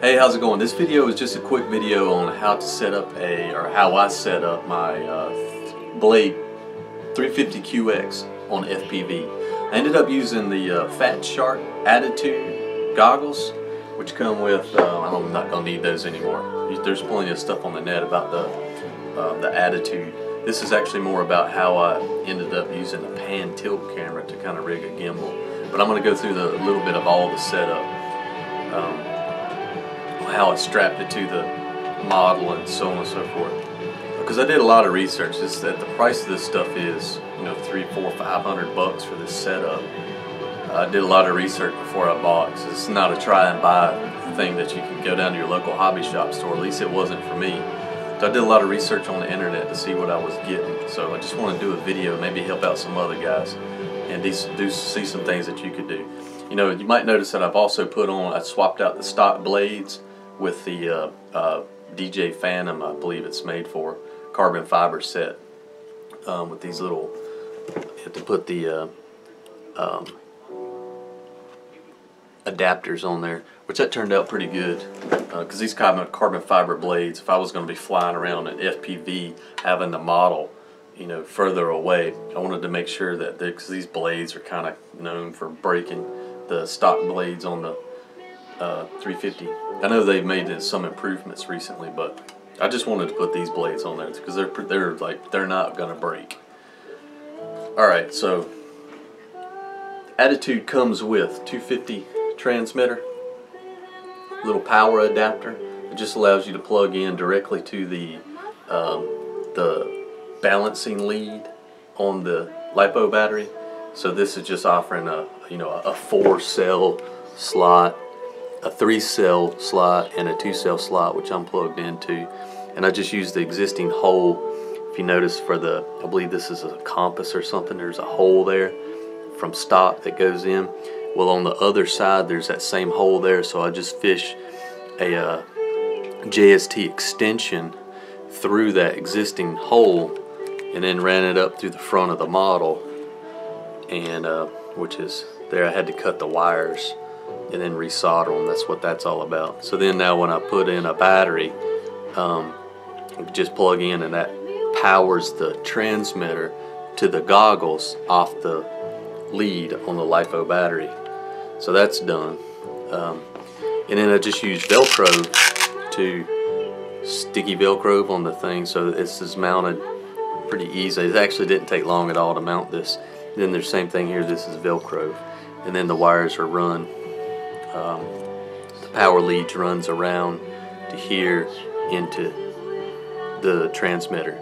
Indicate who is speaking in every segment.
Speaker 1: Hey, how's it going? This video is just a quick video on how to set up how I set up my Blade 350QX on FPV. I ended up using the Fat Shark Attitude goggles, which come with, I'm not going to need those anymore. There's plenty of stuff on the net about the Attitude. This is actually more about how I ended up using a pan tilt camera to kind of rig a gimbal. But I'm going to go through a little bit of all the setup. How I strapped it to the model and so on and so forth. Because I did a lot of research. That the price of this stuff is, $300, $400, $500 for this setup. I did a lot of research before I bought, because it's not a try and buy thing that you can go down to your local hobby shop store. At least it wasn't for me. So I did a lot of research on the internet to see what I was getting. So I just want to do a video, maybe help out some other guys, and see some things that you could do. You might notice that I've also I swapped out the stock blades with the DJ Phantom, I believe it's made for, carbon fiber set with these little, you have to put the adapters on there, which that turned out pretty good, because these carbon fiber blades, if I was going to be flying around an FPV having the model further away, I wanted to make sure that because these blades are kind of known for breaking, the stock blades on the 350. I know they've made some improvements recently, but I just wanted to put these blades on there because they're not gonna break. All right, so Attitude comes with 250 transmitter, little power adapter. It just allows you to plug in directly to the balancing lead on the LiPo battery. So this is just offering a 4-cell slot, a 3-cell slot, and a 2-cell slot, which I'm plugged into. And I just used the existing hole. If you notice, I believe this is a compass or something, there's a hole there from stock that goes in. Well, on the other side there's that same hole there, so I just fish a JST extension through that existing hole and then ran it up through the front of the model, and which is there. I had to cut the wires and then resolder them. That's what that's all about. So then now when I put in a battery, just plug in, and that powers the transmitter to the goggles off the lead on the LiPo battery. So that's done. And then I just used Velcro sticky Velcro on the thing, so this is mounted pretty easy. It actually didn't take long at all to mount this. Then the same thing here, this is Velcro, and then the wires are run. The power lead runs around to here into the transmitter.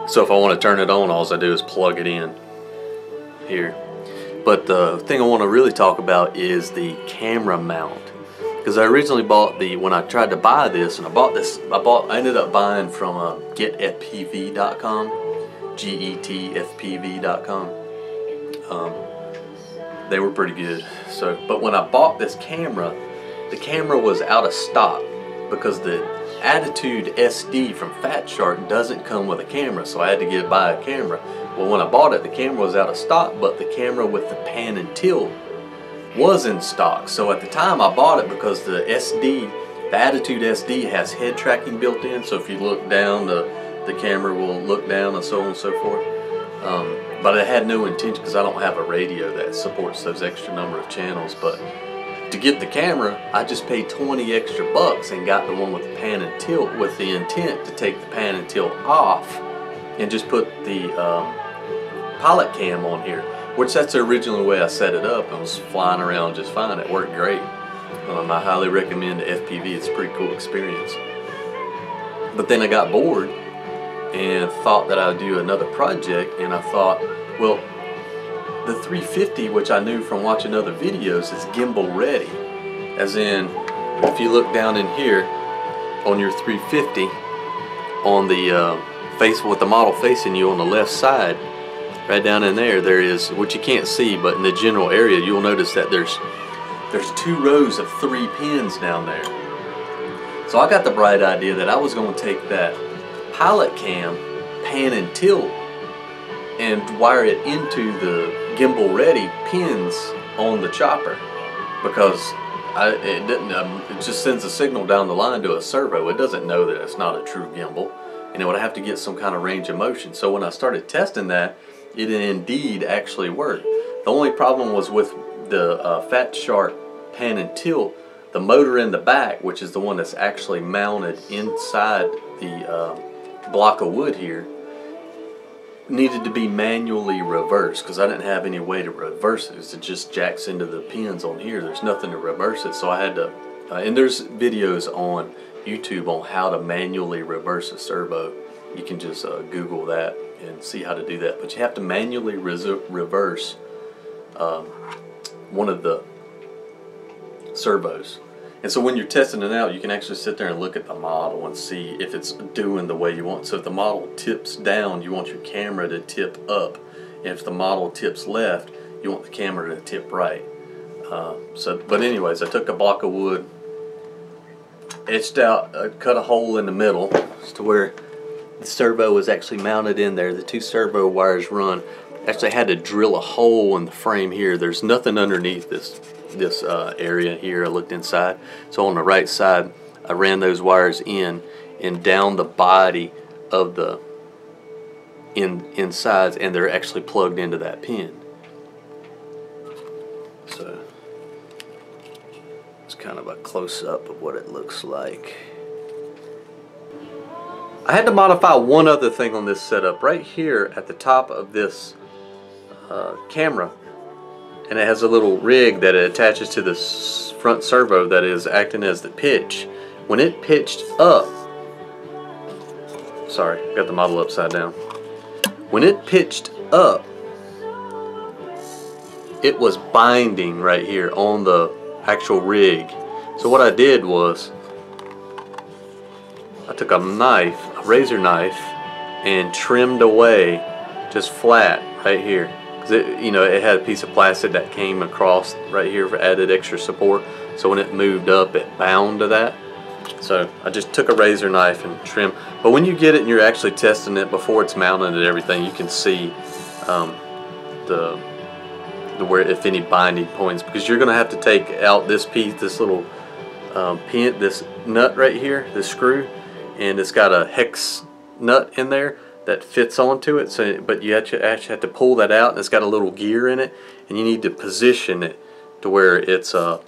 Speaker 1: So if I want to turn it on, all I do is plug it in here. But the thing I want to really talk about is the camera mount, because I originally bought when I tried to buy this, and I ended up buying from getfpv.com, getfpv.com. They were pretty good. But when I bought this camera, the camera was out of stock because the Attitude SD from Fat Shark doesn't come with a camera, so I had to buy a camera. Well, when I bought it, the camera was out of stock, but the camera with the pan and tilt was in stock. So at the time I bought it, because the Attitude SD has head tracking built in, so if you look down, the camera will look down and so on and so forth. But I had no intention, because I don't have a radio that supports those extra number of channels. But to get the camera, I just paid 20 extra bucks and got the one with the pan and tilt, with the intent to take the pan and tilt off and just put the pilot cam on here, which that's the original way I set it up. I was flying around just fine. It worked great. I highly recommend the FPV. It's a pretty cool experience. But then I got bored and thought that I'd do another project, and I thought, well, the 350, which I knew from watching other videos, is gimbal ready. As in, if you look down in here on your 350, on the face with the model facing you on the left side, right down in there is, which you can't see, but in the general area you'll notice that there's 2 rows of 3 pins down there. So I got the bright idea that I was going to take that pilot cam, pan and tilt, and wire it into the gimbal ready pins on the chopper, because it didn't. It just sends a signal down the line to a servo. It doesn't know that it's not a true gimbal, and it would have to get some kind of range of motion. So when I started testing that, it indeed actually worked. The only problem was with the Fat Shark pan and tilt. The motor in the back, which is the one that's actually mounted inside the block of wood here, needed to be manually reversed because I didn't have any way to reverse it. It just jacks into the pins on here. There's nothing to reverse it, so I had to, and there's videos on YouTube on how to manually reverse a servo. You can just Google that and see how to do that, but you have to manually reverse one of the servos. And so when you're testing it out, you can actually sit there and look at the model and see if it's doing the way you want. So if the model tips down, you want your camera to tip up. And if the model tips left, you want the camera to tip right. But anyways, I took a block of wood, etched out, cut a hole in the middle to where the servo was actually mounted in there. The two servo wires run. Actually had to drill a hole in the frame here. There's nothing underneath this area here. I looked inside. So on the right side, I ran those wires in and down the body of the insides, and they're actually plugged into that pin. So it's kind of a close-up of what it looks like. I had to modify one other thing on this setup. Right here at the top of this camera, and it has a little rig that it attaches to the front servo that is acting as the pitch. When it pitched up, sorry, I got the model upside down. When it pitched up, it was binding right here on the actual rig. So what I did was I took a knife, a razor knife, and trimmed away just flat right here. It had a piece of plastic that came across right here for added extra support. So when it moved up, it bound to that. So I just took a razor knife and trimmed. But when you get it and you're actually testing it before it's mounted and everything, you can see where, if any, binding points, because you're going to have to take out this piece, this little pin, this nut right here, this screw, and it's got a hex nut in there that fits onto it. So, but you actually have to pull that out, and it's got a little gear in it, and you need to position it to where it's the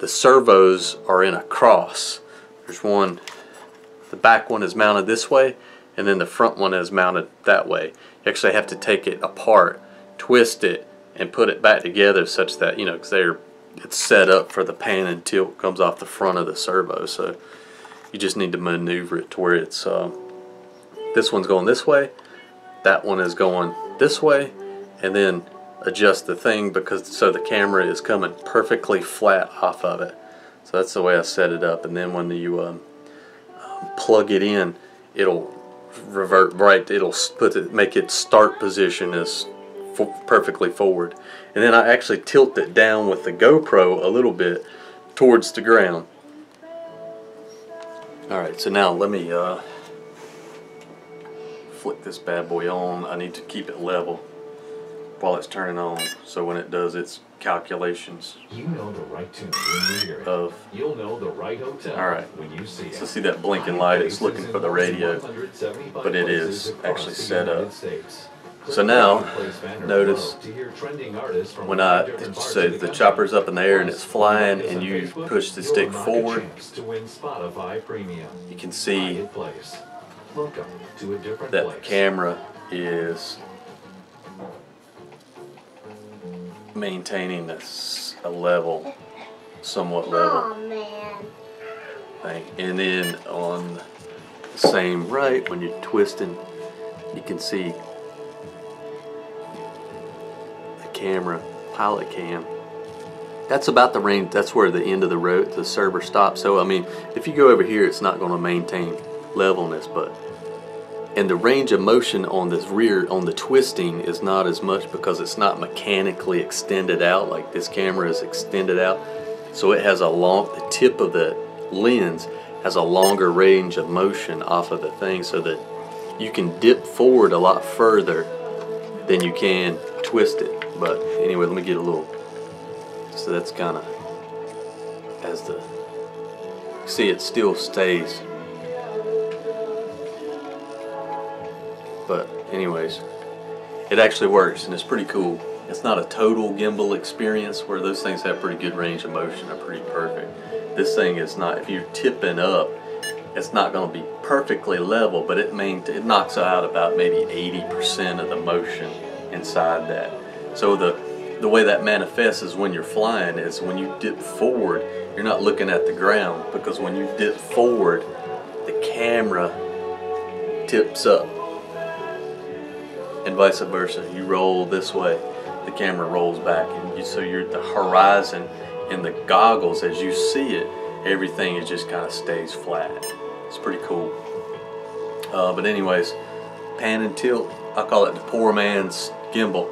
Speaker 1: servos are in a cross. There's one, the back one is mounted this way, and then the front one is mounted that way. You actually have to take it apart, twist it, and put it back together such that, because it's set up for the pan and tilt comes off the front of the servo. So you just need to maneuver it to where it's this one's going this way, that one is going this way, and then adjust the thing so the camera is coming perfectly flat off of it. So that's the way I set it up. And then when you plug it in, it'll revert right. It'll make its start position as perfectly forward. And then I actually tilt it down with the GoPro a little bit towards the ground. Alright, so now let me flick this bad boy on. I need to keep it level while it's turning on, so when it does its calculations,
Speaker 2: you know the right tune when you hear it. You'll know the right hotel.
Speaker 1: Alright,
Speaker 2: when you see
Speaker 1: so see that blinking light, it's looking for the radio, but it is actually set up. So now, notice when I say the chopper's up in the air and it's flying and you push the stick forward, you can see that the camera is maintaining a level, somewhat level thing. And then on the same right, when you're twisting, you can see the camera, pilot cam. That's about the range, that's where the end of the road, the server stops. So I mean, if you go over here, it's not going to maintain levelness, and the range of motion on this rear, on the twisting, is not as much because it's not mechanically extended out like this camera is extended out. So it has the tip of the lens has a longer range of motion off of the thing, so that you can dip forward a lot further than you can twist it. But anyway, let me get a little, so that's kind of as the, see, it still stays. But anyways, it actually works and it's pretty cool. It's not a total gimbal experience where those things have pretty good range of motion, are pretty perfect. This thing is not, if you're tipping up, it's not going to be perfectly level, but it knocks out about maybe 80% of the motion inside that. So the way that manifests is when you're flying is when you dip forward, you're not looking at the ground, because when you dip forward, the camera tips up, and vice versa. You roll this way, the camera rolls back, and so you're the horizon in the goggles, as you see it, everything is just kind of stays flat. It's pretty cool. But anyways, pan and tilt, I call it the poor man's gimbal.